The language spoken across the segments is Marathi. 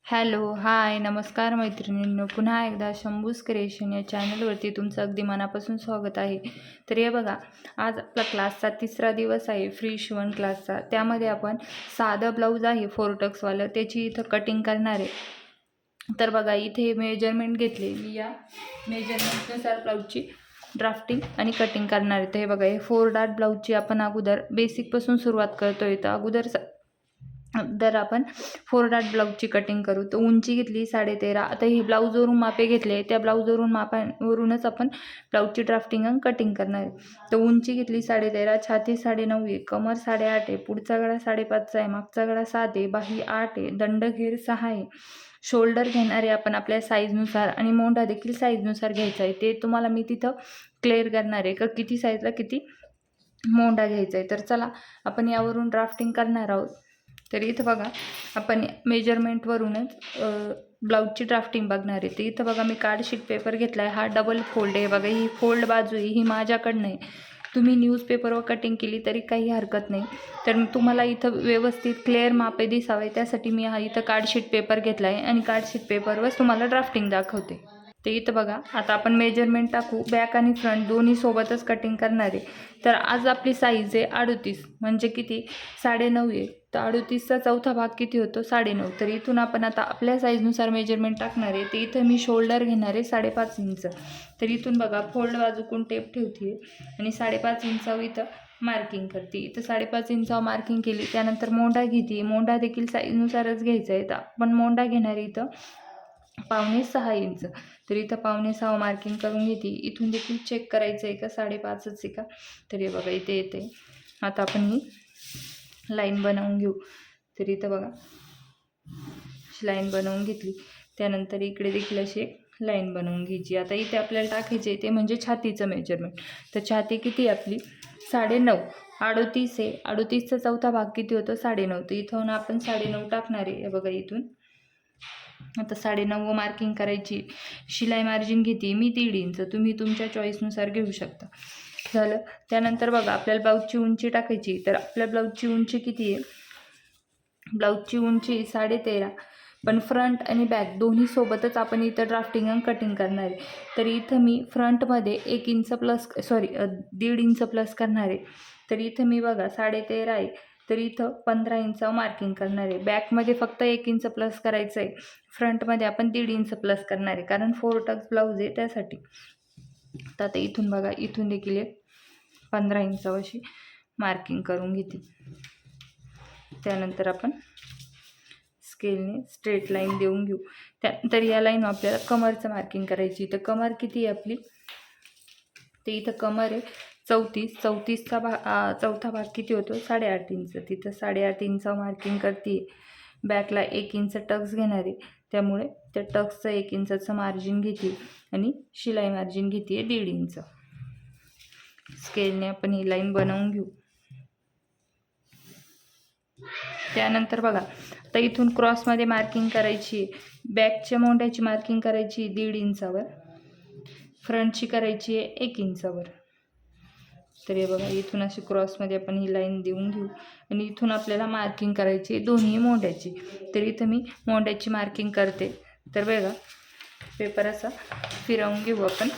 हॅलो, हाय, नमस्कार मैत्रिणींनो. पुन्हा एकदा शंभूज क्रिएशन या चॅनलवरती तुमचं अगदी मनापासून स्वागत आहे. तर हे बघा, आज आपला क्लासचा तिसरा दिवस आहे फ्री शिवण क्लासचा. त्यामध्ये आपण साधं ब्लाऊज आहे 4 टक्सवालं, त्याची इथं कटिंग करणार आहे. तर बघा, इथे मेजरमेंट घेतले मी. या मेजरमेंटनुसार ब्लाऊजची ड्राफ्टिंग आणि कटिंग करणार आहे. तर हे बघा, हे 4 डार्ट ब्लाऊजची आपण अगोदर बेसिकपासून सुरुवात करतोय. तर अगोदर आपण 4 डार्ट ब्लाऊजची कटिंग करू. तर उंची घेतली 13.5. आता ही ब्लाऊजवरून मापे घेतले, त्या ब्लाऊजवरून मापावरूनच आपण ब्लाऊजची ड्राफ्टिंग आणि कटिंग करणार आहे. तर उंची घेतली 13.5, छाती 9.5 आहे, कमर 8.5 आहे, पुढचा गळा 5.5 आहे, मागचा गळा 7 आहे, बाही 8 आहे, दंडघेर 6 आहे. शोल्डर घेणार आहे आपण आपल्या साईजनुसार आणि मोंढा देखील साईजनुसार घ्यायचा आहे. ते तुम्हाला मी तिथं क्लिअर करणार आहे का किती साईजला किती मोंढा घ्यायचा आहे. तर चला, आपण यावरून ड्राफ्टिंग करणार आहोत. तर इथं बघा, आपण मेजरमेंटवरूनच ब्लाऊजची ड्राफ्टिंग बघणार आहे. तर इथं बघा, मी कार्डशीट पेपर घेतला आहे. हा डबल फोल्ड आहे बघा. ही फोल्ड बाजू आहे, ही माझ्याकडनं आहे. तुम्ही न्यूजपेपरवर कटिंग केली तरी काही हरकत नाही. तर तुम्हाला इथं व्यवस्थित क्लिअर मापे दिसावे त्यासाठी मी हा इथं कार्डशीट पेपर घेतला आहे आणि कार्डशीट पेपरवर तुम्हाला ड्राफ्टिंग दाखवते. ते इथं बघा, आता आपण मेजरमेंट टाकू. बॅक आणि फ्रंट दोन्ही सोबतच कटिंग करणार आहे. तर आज आपली साईज आहे 38, म्हणजे किती 9.5 आहे. तर 38चा चौथा भाग किती होतो 9.5. तर इथून आपण आता आपल्या साईजनुसार मेजरमेंट टाकणार आहे. तर इथं मी शोल्डर घेणार आहे 5.5 इंच. तर इथून बघा, फोल्ड बाजूकडून टेप ठेवते आणि 5.5 इंचावर इथं मार्किंग करते. इथं 5.5 इंचावर मार्किंग केली. त्यानंतर मोंढा घेते. मोंढा देखील साईजनुसारच घ्यायचा आहे. तर आपण मोंढा घेणार आहे इथं 5.25 इंच. तर इथं 5.25 मार्किंग करून घेते. इथून देखील चेक करायचं आहे का 5.5च आहे का. तर हे बघा, इथे येते. आता आपण ही लाईन बनवून घेऊ. तर इथं बघा, लाईन बनवून घेतली. त्यानंतर इकडे देखील अशी लाईन बनवून घ्यायची. आता इथे आपल्याला टाकायचे ते म्हणजे छातीचं मेजरमेंट. तर छाती किती आपली 9.5. 38 आहे. 38चा चौथा भाग किती होतो 9.5. तर इथून आपण 9.5 टाकणार आहे. हे बघा, इथून आता 9.5 मार्किंग करायची. शिलाई मार्जिन घेते मी 1.5 इंच. तुम्ही तुमच्या चॉईसनुसार घेऊ शकता. झालं. त्यानंतर बघा, आपल्याला ब्लाऊजची उंची टाकायची. तर आपल्या ब्लाऊजची उंची किती आहे, ब्लाऊजची उंची 13.5. पण फ्रंट आणि बॅक दोन्ही सोबतच आपण इथं ड्राफ्टिंग आणि कटिंग करणार आहे. तर इथं मी फ्रंटमध्ये 1 इंच प्लस 1.5 इंच प्लस करणार आहे. तर इथं मी बघा 13.5 आहे. तर इथं 15 इंचावर मार्किंग करणार आहे. बॅकमध्ये फक्त 1 इंच प्लस करायचं आहे. फ्रंटमध्ये आपण 1.5 इंच प्लस करणार आहे, कारण 4 टक्स ब्लाऊज आहे त्यासाठी. तर आता इथून बघा, इथून देखील 15 इंचावर अशी मार्किंग करून घेते. त्यानंतर आपण स्केलने स्ट्रेट लाईन देऊन घेऊ. त्यानंतर या लाईन आपल्याला कमरचं मार्किंग करायची. तर कमर किती आहे आपली, ते इथं कमर आहे 34. 34चा चौथा भाग किती होतो 8.5 इंच. तिथं 8.5 इंचावर मार्किंग करते. बॅकला 1 इंच टक्स घेणार आहे, त्यामुळे त्या टक्सचं 1 इंचाचं मार्जिन घेते आणि शिलाई मार्जिन घेते 1.5 इंच. स्केलने आपण ही लाईन बनवून घेऊ. त्यानंतर बघा, आता इथून क्रॉसमध्ये मार्किंग करायची. बॅकच्या मोंढ्याची मार्किंग करायची 1.5 इंचावर, फ्रंटची करायची आहे 1 इंचावर. तर हे बघा, इथून अशी क्रॉसमध्ये आपण ही लाईन देऊन घेऊ आणि इथून आपल्याला मार्किंग करायची आहे दोन्ही मोंढ्याची. तर इथं मी मोंढ्याची मार्किंग करते. तर बघा, पेपर असा फिरवून घेऊ आपण.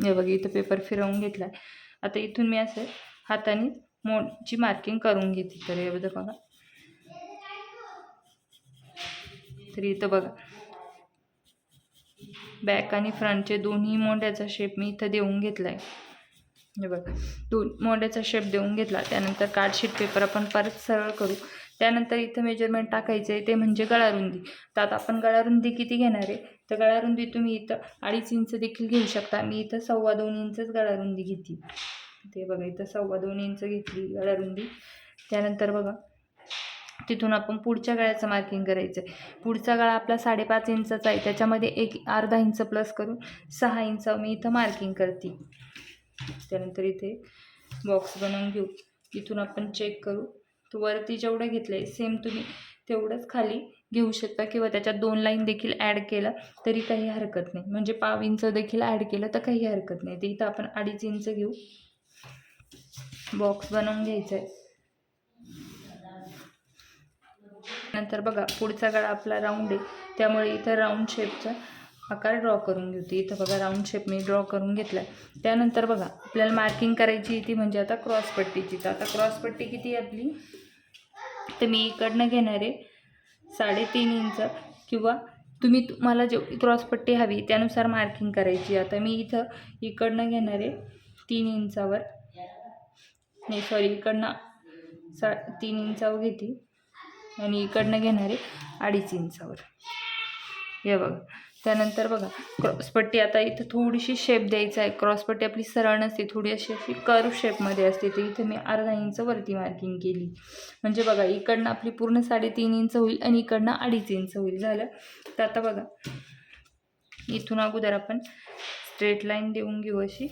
हे बघा, इथं पेपर फिरवून घेतला. आता इथून मी असं हाताने मोंढची मार्किंग करून घेते. तर हे बघा, तर इथं बघा, बॅक आणि फ्रंटचे दोन्ही मोंढ्याचा शेप मी इथं देऊन घेतला आहे. हे बघा, मोंढ्याचा शेप देऊन घेतला. त्यानंतर कार्डशीट पेपर आपण परत सरळ करू. त्यानंतर इथं मेजरमेंट टाकायचं आहे, ते म्हणजे गळारुंदी. तर आता आपण गळारुंदी किती घेणार आहे, तर गळारुंदी तुम्ही इथं 2.5 इंच देखील घेऊ शकता. मी इथं 2.25 इंचच गळारुंदी घेतली. ते बघा, इथं 2.25 इंच घेतली गळारुंदी. त्यानंतर बघा, तिथून आपण पुढच्या गळ्याचं मार्किंग करायचं आहे. पुढचा गळा आपला 5.5 इंचाचा आहे, त्याच्यामध्ये अर्धा इंच प्लस करून 6 इंच मी इथं मार्किंग करते. त्यानंतर इथे बॉक्स बनवून घेऊ. इथून आपण चेक करू. तो वरती जेवढं घेतलं आहे सेम तुम्ही तेवढंच खाली घेऊ शकता, किंवा त्याच्यात 2 लाईन देखील ॲड केलं तरी काही हरकत नाही. म्हणजे 1/2 इंच देखील ॲड केलं तर काही हरकत नाही. तर इथं आपण 2.5 इंच घेऊ. बॉक्स बनवून घ्यायचं आहे. नंतर बघा पुढचा गळा आपला राऊंड आहे, त्यामुळे इथं राऊंड शेपचा आकार ड्रॉ करून घेते. इथं बघा राऊंड शेप मी ड्रॉ करून घेतला. त्यानंतर बघा आपल्याला मार्किंग करायची ती म्हणजे आता क्रॉसपट्टीची. तर आता क्रॉसपट्टी किती आहे आपली, तर मी इकडनं घेणार आहे 3.5 इंच, किंवा तुम्हाला जेवढी क्रॉसपट्टी हवी त्यानुसार मार्किंग करायची. आता मी इथं इकडनं घेणार आहे 3 इंचावर, नाही सॉरी इकडनं 3 इंचावर घेते आणि इकडनं घेणार आहे 2.5 इंचावर. हे बघा. त्यानंतर बघा क्रॉसपट्टी आता इथं थोडीशी शेप द्यायचा आहे. क्रॉसपट्टी आपली सरळ नसते, थोडी अशी कर्व शेपमध्ये असते. तर इथं मी अर्धा इंच वरती मार्किंग केली. म्हणजे बघा इकडनं आपली पूर्ण 3.5 इंच होईल आणि इकडनं 2.5 इंच होईल. झालं. तर आता बघा इथून अगोदर आपण स्ट्रेट लाईन देऊन घेऊ अशी.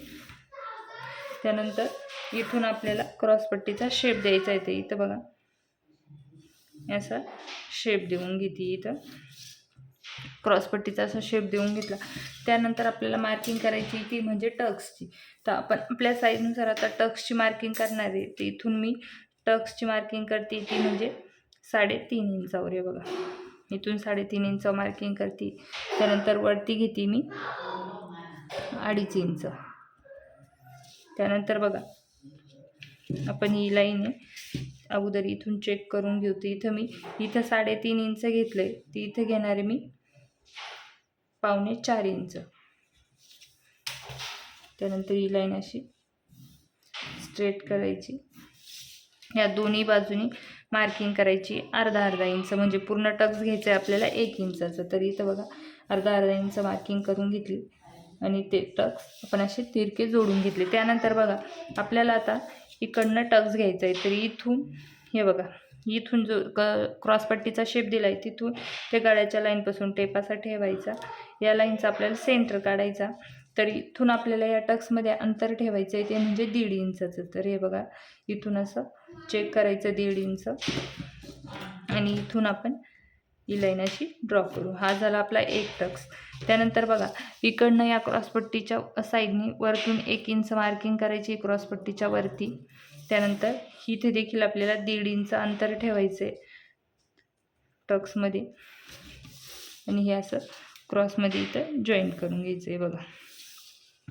त्यानंतर इथून आपल्याला क्रॉसपट्टीचा शेप द्यायचा आहे. ते इथं बघा असा शेप देऊन घेते. इथं क्रॉसपट्टीचा असा शेप देऊन घेतला. त्यानंतर आपल्याला मार्किंग करायची ती म्हणजे टक्सची. तर आपण आपल्या साईजनुसार आता टक्सची मार्किंग करणार आहे. तर इथून मी टक्सची मार्किंग करते ती म्हणजे 3.5 इंचावर. आहे बघा इथून 3.5 इंचावर मार्किंग करते. त्यानंतर वरती घेते मी 2.5 इंच. त्यानंतर बघा आपण ही लाईन आहे अगोदर इथून चेक करून घेऊ. तर इथं मी 3.5 इंच घेतलंय, ती इथं घेणार आहे मी 3.25 इंच. त्यानंतर ही लाईन अशी स्ट्रेट करायची. या दोन्ही बाजूनी मार्किंग करायची अर्धा इंच, म्हणजे पूर्ण टक्स घ्यायचं आहे आपल्याला 1 इंचाचं. तर इथं बघा अर्धा इंच मार्किंग करून घेतली आणि ते टक्स आपण असे तिरके जोडून घेतले. त्यानंतर बघा आपल्याला आता इकडनं टक्स घ्यायचं आहे. तर इथून हे बघा इथून जो क्रॉसपट्टीचा शेप दिला आहे तिथून ते गळ्याच्या लाईनपासून टेप असा ठेवायचा. या लाईनचा आपल्याला सेंटर काढायचा. तर इथून आपल्याला या टक्समध्ये अंतर ठेवायचं आहे ते म्हणजे 1.5 इंचाचं. तर हे बघा इथून असं चेक करायचं 1.5 इंच आणि इथून आपण ही लाईन अशी ड्रॉ करू. हा झाला आपला एक टक्स. त्यानंतर बघा इकडनं या क्रॉसपट्टीच्या साईडनी वरतून 1 इंच मार्किंग करायची क्रॉसपट्टीच्या वरती. त्यानंतर इथे देखील आपल्याला 1.5 इंच अंतर ठेवायचं आहे टक्समध्ये आणि हे असं क्रॉसमध्ये इथं जॉईंट करून घ्यायचं आहे बघा.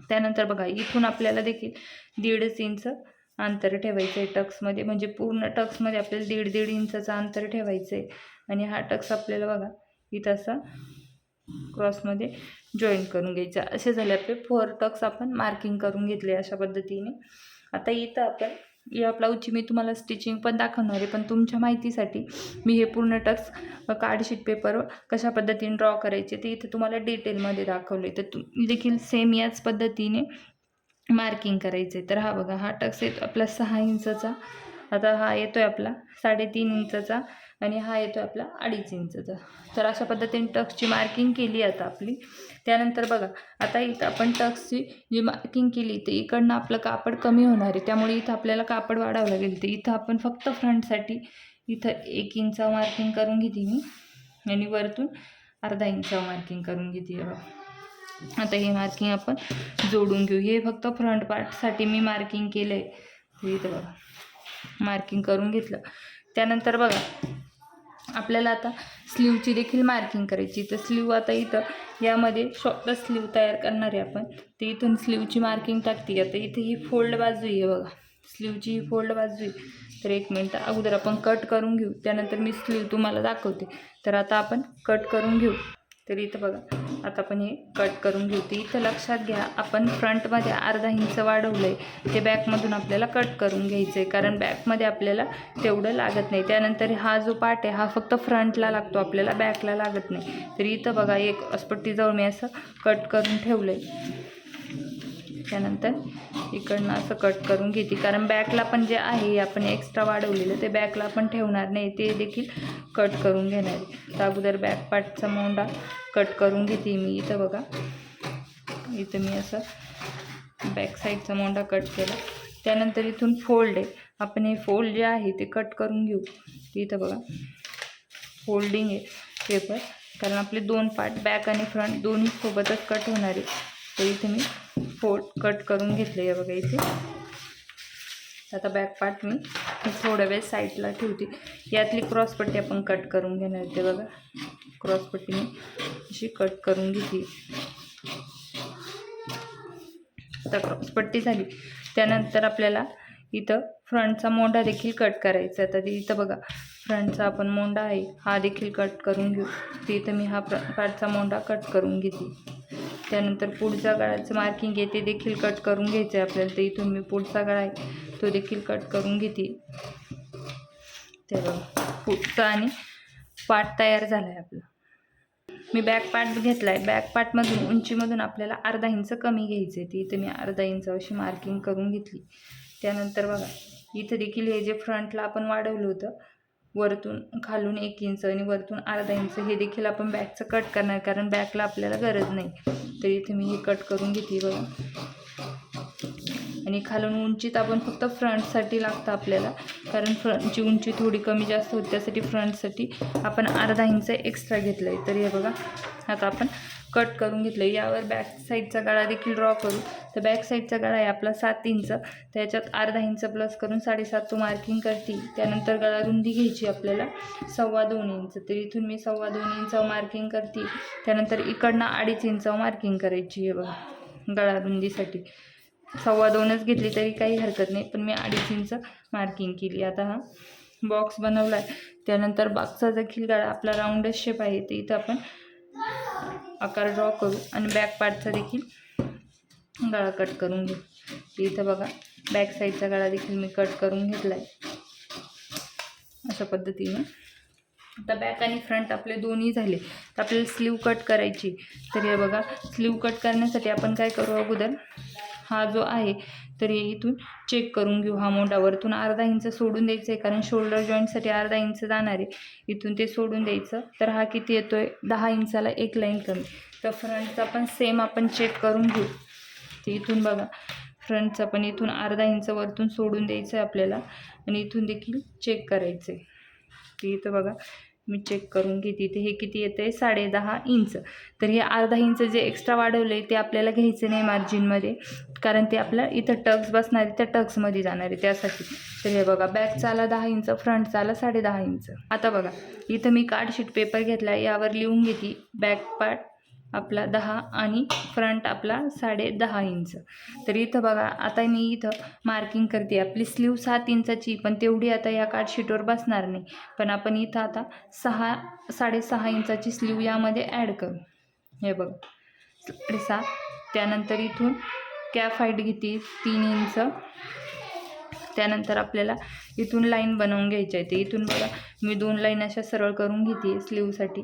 त्यानंतर बघा इथून आपल्याला देखील 1.5 इंच अंतर ठेवायचं आहे टक्समध्ये, म्हणजे पूर्ण टक्समध्ये आपल्याला 1.5 इंचाचं अंतर ठेवायचं आहे. आणि हा टक्स आपल्याला बघा इथं असा क्रॉसमध्ये जॉईन करून घ्यायचा. असे झाले आपले 4 टक्स आपण मार्किंग करून घेतले अशा पद्धतीने. आता इथं आपण या ब्लाऊजची मी तुम्हाला स्टिचिंग पण दाखवणार आहे, पण तुमच्या माहितीसाठी मी हे पूर्ण टक्स कार्डशीट पेपरवर कशा पद्धतीने ड्रॉ करायचे ते इथे तुम्हाला डिटेलमध्ये दाखवले. तर तुम्ही देखील सेम याच पद्धतीने मार्किंग करायचं आहे. तर हा बघा हा टक्स येतो आपला 6 इंचचा. आता हा येतो आहे आपला 3.5 इंचचा आणि हा येतो आहे आपला 2.5 इंचचा. तर अशा पद्धतीने टक्सची मार्किंग केली आता आपली. त्यानंतर बघा आता इथं आपण टक्सची जी मार्किंग केली तर इकडनं आपलं कापड कमी होणार आहे, त्यामुळे इथं आपल्याला कापड वाढावं लागेल. तर इथं आपण फक्त फ्रंटसाठी इथं 1 इंच मार्किंग करून घेते मी आणि वरतून अर्धा इंच मार्किंग करून घेते. आता हे मार्किंग आपण जोडून घेऊ. हे फक्त फ्रंट पार्टसाठी मी मार्किंग केलं आहे. इथं बघा मार्किंग करून घेतलं. त्यानंतर बघा आपल्याला आता स्लीवची देखील मार्किंग करायची. तर स्लीव आता इथं यामध्ये शॉर्ट स्लीव तयार करणार आहे आपण. ते इथून स्लीवची मार्किंग टाकते. आता इथे ही फोल्ड बाजू आहे बघा, स्लीवची ही फोल्ड बाजू आहे. तर 1 मिनिट अगोदर आपण कट करून घेऊ, त्यानंतर मी स्लीव तुम्हाला दाखवते. तर आता आपण कट करून घेऊ. तर इथं बघा आता आपण हे कट करून घेऊ. ते इथं लक्षात घ्या आपण फ्रंटमध्ये अर्धा इंच वाढवलं आहे, ते बॅकमधून आपल्याला कट करून घ्यायचं आहे, कारण बॅकमध्ये आपल्याला तेवढं लागत नाही. त्यानंतर हा जो पार्ट आहे हा फक्त फ्रंटला लागतो आपल्याला, बॅकला लागत नाही. तर इथं बघा एक अस्पट्टीजवळ मी असं कट करून ठेवलं आहे. त्यानंतर इकडनं असं कट करून घेते, कारण बॅकला पण जे आहे आपण एक्स्ट्रा वाढवलेलं ते बॅकला आपण ठेवणार नाही, ते देखील कट करून घेणार आहे. तर अगोदर बॅक पार्टचा मोंडा कट करून घेते मी. इथं बघा इथं मी असं बॅक साईडचा मोंडा कट केला. त्यानंतर इथून फोल्ड आहे, आपण हे फोल्ड जे आहे ते कट करून घेऊ. इथं बघा फोल्डिंग आहे पेपर, कारण आपले 2 पार्ट बॅक आणि फ्रंट दोन्ही सोबतच कट होणार आहे. तर इथे मी फोल्ड कट करून घेतले आहे बघा इथे. आता बॅक पार्ट मी थोड्या वेळ साईडला ठेवते. यातली क्रॉसपट्टी आपण कट करून घेणार. ते बघा क्रॉसपट्टी मी अशी कट करून घेते. आता क्रॉसपट्टी झाली. त्यानंतर आपल्याला इथं फ्रंटचा मोंढा देखील कट करायचा. तर इथं बघा फ्रंटचा आपण मोंढा आहे हा देखील कट करून घेऊ. तर इथं मी हा पार्टचा मोंढा कट करून घेते. त्यानंतर पुढचा गळ्याचं मार्किंग आहे ते देखील कट करून घ्यायचं आहे आपल्याला. तर इथून मी पुढचा गळा आहे तो देखील कट करून घेते. ते बघा पुढचा आणि पार्ट तयार झाला आहे आपला. मी बॅक पार्ट घेतला आहे. बॅक पार्टमधून उंचीमधून आपल्याला अर्धा इंच कमी घ्यायचं आहे. ती इथं मी अर्धा इंच अशी मार्किंग करून घेतली. त्यानंतर बघा इथं देखील हे जे फ्रंटला आपण वाढवलं होतं वरतून खालून 1 इंच आणि वरतून अर्धा इंच हे देखील आपण बॅकचं कट करणार, कारण बॅकला आपल्याला गरज नाही. तर इथे मी हे कट करून घेते बघा. आणि खालून उंचीत आपण फक्त फ्रंटसाठी लागतं आपल्याला, कारण फ्रंटची उंची थोडी कमी जास्त होती. त्यासाठी फ्रंटसाठी आपण अर्धा इंच एक्स्ट्रा घेतलं आहे. तर हे बघा आता आपण कट करून घेतलं. यावर बॅक साईडचा गळा देखील ड्रॉ करू. तर बॅक साईडचा गळा आहे आपला 7 इंच. त्याच्यात अर्धा इंच प्लस करून 7.5 तो मार्किंग करते. त्यानंतर गळा रुंदी घ्यायची आपल्याला 2.25 इंच. तर इथून मी 2.25 इंच मार्किंग करते. त्यानंतर इकडनं 2.5 इंच मार्किंग करायची आहे बघा गळा रुंदीसाठी. 2.25च घेतली तरी काही हरकत नाही, पण मी 2.5 इंच मार्किंग केली. आता हा बॉक्स बनवला आहे. त्यानंतर बॉक्सचा देखील गळा आपला राऊंडच शेप आहे. ते इथं आपण आकार ड्रॉ करू आणि बॅक पार्टचा देखील गळा कट करून घेऊ. इथं बघा बॅक साईडचा गळा देखील मी कट करून घेतला आहे अशा पद्धतीने. आता बॅक आणि फ्रंट आपले दोन्ही झाले. तर आपल्याला स्लीव कट करायची. तर हे बघा स्लीव कट करण्यासाठी आपण काय करू, अगोदर हा जो आहे तर इथून चेक करून घेऊ. हा मोंढावरतून अर्धा इंच सोडून द्यायचं आहे, कारण शोल्डर जॉईंटसाठी अर्धा इंच जाणार आहे. इथून ते सोडून द्यायचं. तर हा किती येतो आहे 10 इंचाला 1 लाईन कमी. तर फ्रंटचा पण सेम आपण चेक करून घेऊ. तर इथून बघा फ्रंटचा पण इथून अर्धा इंच वरतून सोडून द्यायचं आहे आपल्याला आणि इथून देखील चेक करायचं आहे. तर इथं बघा मी चेक करून घेते. ते हे किती येतं आहे 10.5 इंच. तर हे अर्धा इंच जे एक्स्ट्रा वाढवलं आहे ते आपल्याला घ्यायचं नाही मार्जिनमध्ये, कारण ते आपल्या इथं टक्स बसणार आहे त्या टक्समध्ये जाणार आहे त्यासाठी. तर हे बघा बॅकचा आला 10 इंच, फ्रंटचा आला 10.5 इंच. आता बघा इथं मी कार्डशीट पेपर घेतला आहे. यावर लिहून घेते बॅक पार्ट आपला 10 आणि फ्रंट आपला 10.5 इंच. तर इथं बघा आता मी इथं मार्किंग करते. आपली स्लीव 7 इंचाची, पण तेवढी आता या कार्डशीटवर बसणार नाही. पण आपण इथं आता 6.5 इंचाची स्लीव यामध्ये ॲड करू. हे बघा 6.5. त्यानंतर इथून कॅफ हाईट घेते 3 इंच. त्यानंतर आपल्याला इथून लाईन बनवून घ्यायची आहे. ते इथून बघा मी 2 लाईन अशा सरळ करून घेते स्लीवसाठी.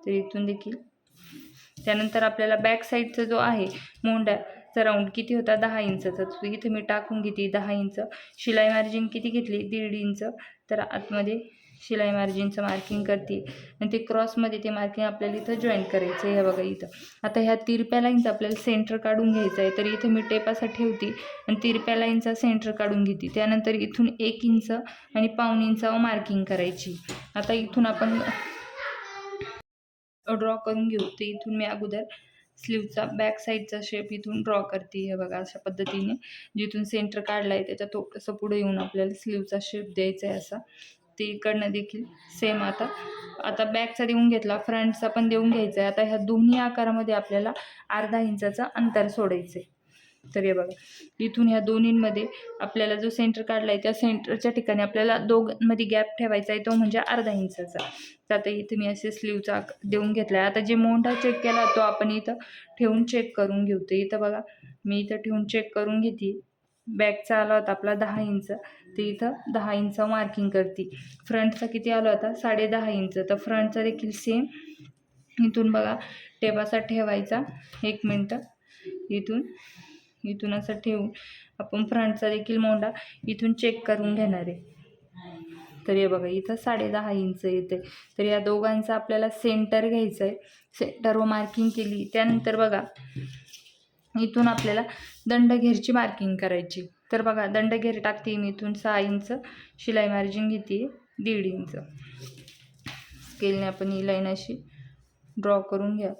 तर इथून देखील त्यानंतर आपल्याला बॅक साईडचा जो आहे मोंढ्याचा राऊंड किती होता 10 इंचाचा, तो इथे मी टाकून घेते 10 इंच. शिलाई मार्जिन किती घेतली 1.5 इंच. तर आतमध्ये शिलाई मार्जिनचं मार्किंग करते आणि ते क्रॉसमध्ये ते मार्किंग आपल्याला इथं जॉईंट करायचं आहे. हे बघा इथं आता ह्या तिरप्या लाईनचा आपल्याला सेंटर काढून घ्यायचं आहे. तर इथे मी टेप असा ठेवते आणि तिरप्या लाईनचा सेंटर काढून घेते. त्यानंतर इथून 1 इंच आणि 1.25 इंचावर मार्किंग करायची. आता इथून आपण ड्रॉ करून घेऊ. तर इथून मी अगोदर स्लीवचा बॅक साईडचा शेप इथून ड्रॉ करते. हे बघा अशा पद्धतीने जिथून सेंटर काढला आहे त्याच्या थोडंसं पुढे येऊन आपल्याला स्लीवचा शेप द्यायचा आहे असा. ते इकडनं देखील सेम आता बॅकचा देऊन घेतला, फ्रंटचा पण देऊन घ्यायचा आहे. आता ह्या दोन्ही आकारामध्ये आपल्याला अर्धा इंचाचं अंतर सोडायचं आहे. तर हे बघा इथून ह्या दोन्हींमध्ये आपल्याला जो सेंटर काढला आहे त्या सेंटरच्या ठिकाणी आपल्याला दोघांमध्ये गॅप ठेवायचा आहे, तो म्हणजे अर्धा इंचाचा. तर आता इथे मी असे स्लीवचा देऊन घेतला आहे. आता जे मोंढा चेक केला तो आपण इथं ठेवून चेक करून घेऊ. तर इथं बघा मी इथं ठेवून चेक करून घेते. बॅकचा आला होता आपला 10 इंच. तर इथं 10 इंच मार्किंग करते. फ्रंटचा किती आला होता 10.5 इंच. तर फ्रंटचा देखील सेम इथून बघा टेप असा ठेवायचा 1 मिनटं. इथून असं ठेवून आपण फ्रंटचा देखील मोंढा इथून चेक करून घेणार आहे. तर हे बघा इथं 10.5 इंच येते. तर या दोघांचं आपल्याला सेंटर घ्यायचं आहे. सेंटरवर मार्किंग केली. त्यानंतर बघा इथून आपल्याला दंडघेरची मार्किंग करायची. तर बघा दंडघेर टाकते मी इथून 6 इंच. शिलाई मार्जिन घेते 1.5 इंच. स्केलने आपण ही लाईन अशी ड्रॉ करून घ्या.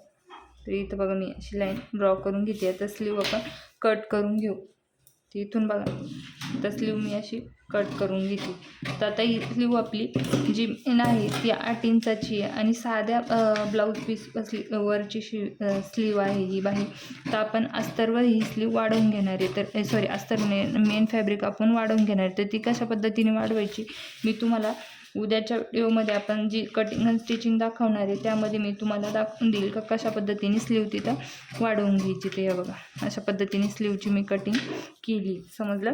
तर इथं बघा मी अशी लाईन ड्रॉ करून घेते. आता स्लीव आपण कट करून घेऊ. तर इथून बघा तर स्लीव मी अशी कट करून घेतली. तर आता ही स्लीव आपली जी मेन आहे ती 8 इंचाची आहे आणि साध्या ब्लाऊज पीस वरची स्लीव आहे ही बाही. तर आपण अस्तरवर ही स्लीव वाढवून घेणार आहे. तर सॉरी, अस्तर मेन फॅब्रिक आपण वाढवून घेणार आहे. तर ती कशा पद्धतीने वाढवायची मी तुम्हाला उद्याच्या व्हिडिओमध्ये आपण जी कटिंग आणि स्टिचिंग दाखवणार आहे त्यामध्ये मी तुम्हाला दाखवून देईल का कशा पद्धतीने स्लीव तिथं वाढवून घ्यायची. ते बघा अशा पद्धतीने स्लीवची मी कटिंग केली. समजलं?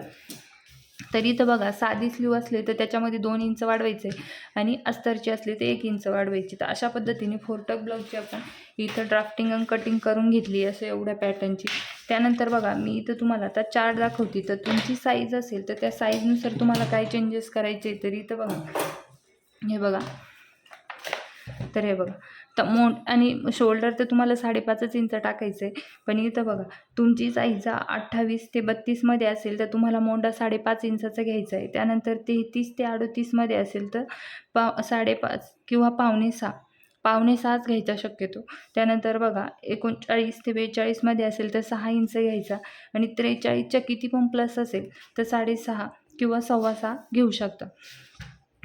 तर इथं बघा साधी स्लीव असले तर त्याच्यामध्ये 2 इंच वाढवायचे आणि अस्तरची असली तर 1 इंच वाढवायची. तर अशा पद्धतीने फोरटक ब्लाऊजची आपण इथं ड्राफ्टिंग आणि कटिंग करून घेतली असं एवढ्या पॅटर्नची. त्यानंतर बघा मी इथं तुम्हाला आता चार्ट दाखवते. तर तुमची साईज असेल तर त्या साईजनुसार तुम्हाला काय चेंजेस करायचे. तर इथं बघा हे बघा, तर हे बघा तर आणि शोल्डर तर तुम्हाला 5.5 इंच टाकायचं आहे. पण इथं बघा तुमची साईज 28 ते 32 मध्ये असेल तर तुम्हाला मोंडा 5.5 इंचाचा घ्यायचा आहे. त्यानंतर 33 ते 38 मध्ये असेल तर 5.5 किंवा 5.5च घ्यायचा शक्यतो. त्यानंतर बघा 39 ते 42 मध्ये असेल तर 6 इंच घ्यायचा आणि 43च्या किती पण प्लस असेल तर 6.5 किंवा 6.25 घेऊ शकता.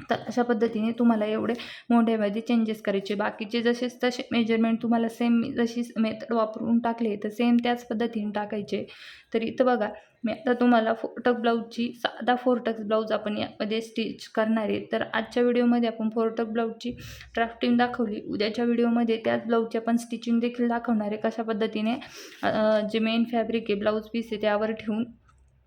तर अशा पद्धतीने तुम्हाला एवढे मोठ्यामध्ये चेंजेस करायचे. बाकीचे जसेच तसे मेजरमेंट तुम्हाला सेम जशी मेथड वापरून टाकले तर सेम त्याच पद्धतीने टाकायचे. तर इथं बघा मी आता तुम्हाला फोरटक ब्लाऊजची साधा फोरटक ब्लाऊज आपण यामध्ये स्टिच करणार आहे. तर आजच्या व्हिडिओमध्ये आपण फोरटक ब्लाऊजची ड्राफ्टिंग दाखवली. उद्याच्या व्हिडिओमध्ये त्याच ब्लाऊजची आपण स्टिचिंग देखील दाखवणार आहे. कशा पद्धतीने जे मेन फॅब्रिक आहे ब्लाऊज पीस आहे त्यावर ठेवून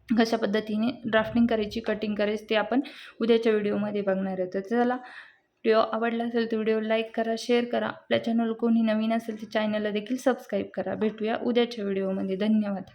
कशा पद्धतीने ड्राफ्टिंग करायची, कटिंग करायची ते आपण उद्याच्या व्हिडिओमध्ये बघणार आहे. तर चला, व्हिडिओ आवडला असेल तर व्हिडिओ लाईक करा, शेअर करा. आपल्या चॅनल कोणी नवीन असेल तर चॅनलला देखील सबस्क्राईब करा. भेटूया उद्याच्या व्हिडिओमध्ये. धन्यवाद.